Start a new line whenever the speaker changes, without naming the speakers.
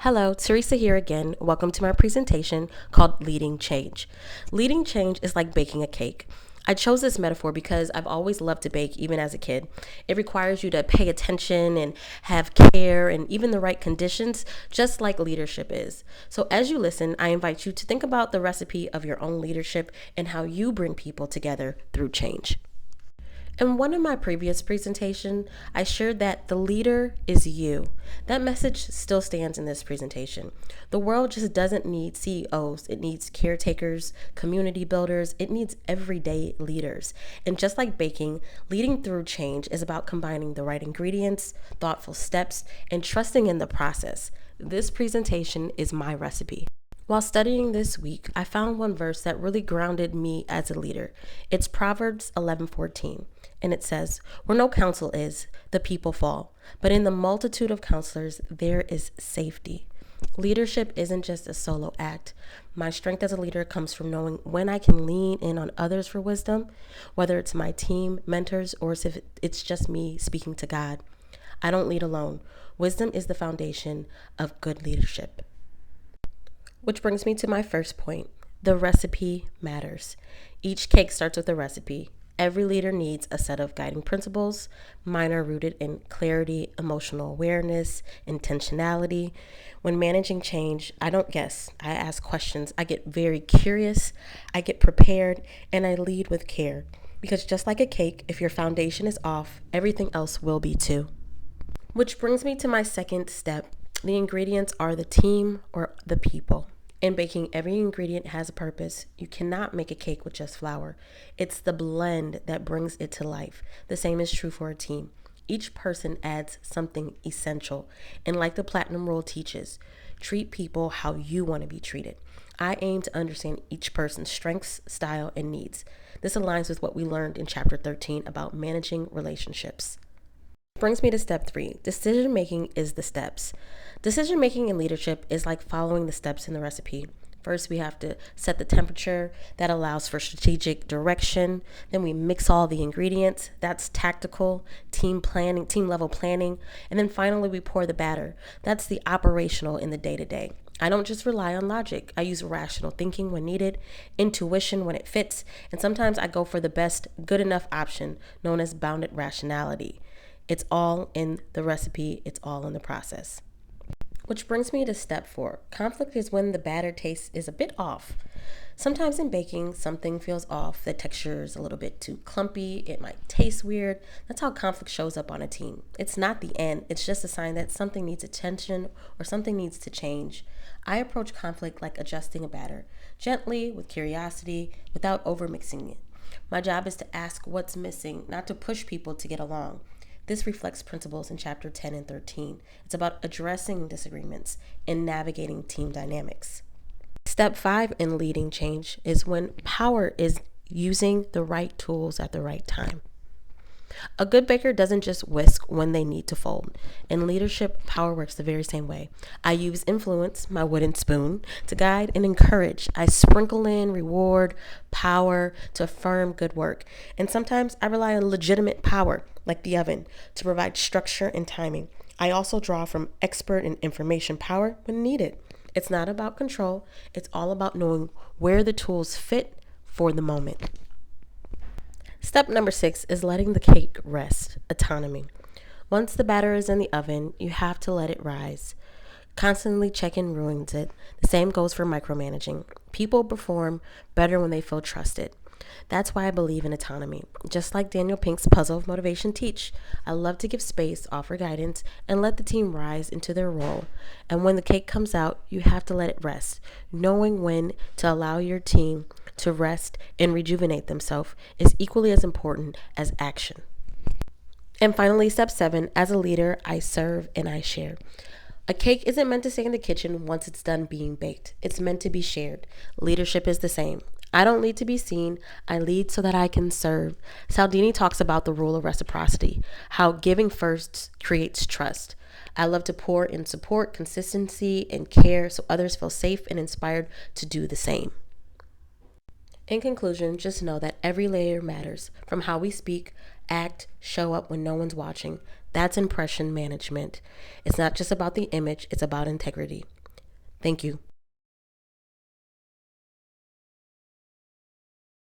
Hello, Teresa here again. Welcome to my presentation called Leading Change. Leading change is like baking a cake. I chose this metaphor because I've always loved to bake, even as a kid. It requires you to pay attention and have care and even the right conditions, just like leadership is. So, as you listen, I invite you to think about the recipe of your own leadership and how you bring people together through change. In one of my previous presentations, I shared that the leader is you. That message still stands in this presentation. The world just doesn't need CEOs. It needs caretakers, community builders. It needs everyday leaders. And just like baking, leading through change is about combining the right ingredients, thoughtful steps, and trusting in the process. This presentation is my recipe. While studying this week, I found one verse that really grounded me as a leader. It's Proverbs 11:14, and it says, "Where no counsel is, the people fall, but in the multitude of counselors there is safety." Leadership isn't just a solo act. My strength as a leader comes from knowing when I can lean in on others for wisdom, whether it's my team, mentors, or if it's just me speaking to God. I don't lead alone. Wisdom is the foundation of good leadership. Which brings me to my first point. The recipe matters. Each cake starts with a recipe. Every leader needs a set of guiding principles. Mine are rooted in clarity, emotional awareness, intentionality. When managing change, I don't guess. I ask questions. I get very curious. I get prepared, and I lead with care. Because just like a cake, if your foundation is off, everything else will be too. Which brings me to my second step. The ingredients are the team or the people. In baking, every ingredient has a purpose. You cannot make a cake with just flour. It's the blend that brings it to life. The same is true for a team. Each person adds something essential. And like the Platinum Rule teaches, treat people how you want to be treated. I aim to understand each person's strengths, style, and needs. This aligns with what we learned in Chapter 13 about managing relationships. Brings me to step 3. Decision making is the steps. Decision making in leadership is like following the steps in the recipe. First, we have to set the temperature. That allows for strategic direction. Then we mix all the ingredients. That's tactical, team planning, team level planning. And then finally, we pour the batter. That's the operational in the day to day. I don't just rely on logic. I use rational thinking when needed, intuition when it fits, and sometimes I go for the best good enough option known as bounded rationality. It's all in the recipe. It's all in the process. Which brings me to step 4. Conflict is when the batter taste is a bit off. Sometimes in baking, something feels off. The texture is a little bit too clumpy. It might taste weird. That's how conflict shows up on a team. It's not the end. It's just a sign that something needs attention or something needs to change. I approach conflict like adjusting a batter, gently, with curiosity, without overmixing it. My job is to ask what's missing, not to push people to get along. This reflects principles in chapter 10 and 13. It's about addressing disagreements and navigating team dynamics. Step 5 in leading change is when power is using the right tools at the right time. A good baker doesn't just whisk when they need to fold. In leadership, power works the very same way. I use influence, my wooden spoon, to guide and encourage. I sprinkle in reward, power to affirm good work. And sometimes I rely on legitimate power, like the oven, to provide structure and timing. I also draw from expert and information power when needed. It's not about control. It's all about knowing where the tools fit for the moment. Step number 6 is letting the cake rest, autonomy. Once the batter is in the oven, you have to let it rise. Constantly checking ruins it. The same goes for micromanaging. People perform better when they feel trusted. That's why I believe in autonomy. Just like Daniel Pink's Puzzle of Motivation teach, I love to give space, offer guidance, and let the team rise into their role. And when the cake comes out, you have to let it rest. Knowing when to allow your team to rest and rejuvenate themselves is equally as important as action. And finally, step 7, as a leader, I serve and I share. A cake isn't meant to stay in the kitchen once it's done being baked. It's meant to be shared. Leadership is the same. I don't lead to be seen. I lead so that I can serve. Cialdini talks about the rule of reciprocity, how giving first creates trust. I love to pour in support, consistency, and care so others feel safe and inspired to do the same. In conclusion, just know that every layer matters, from how we speak, act, show up when no one's watching. That's impression management. It's not just about the image, it's about integrity. Thank you.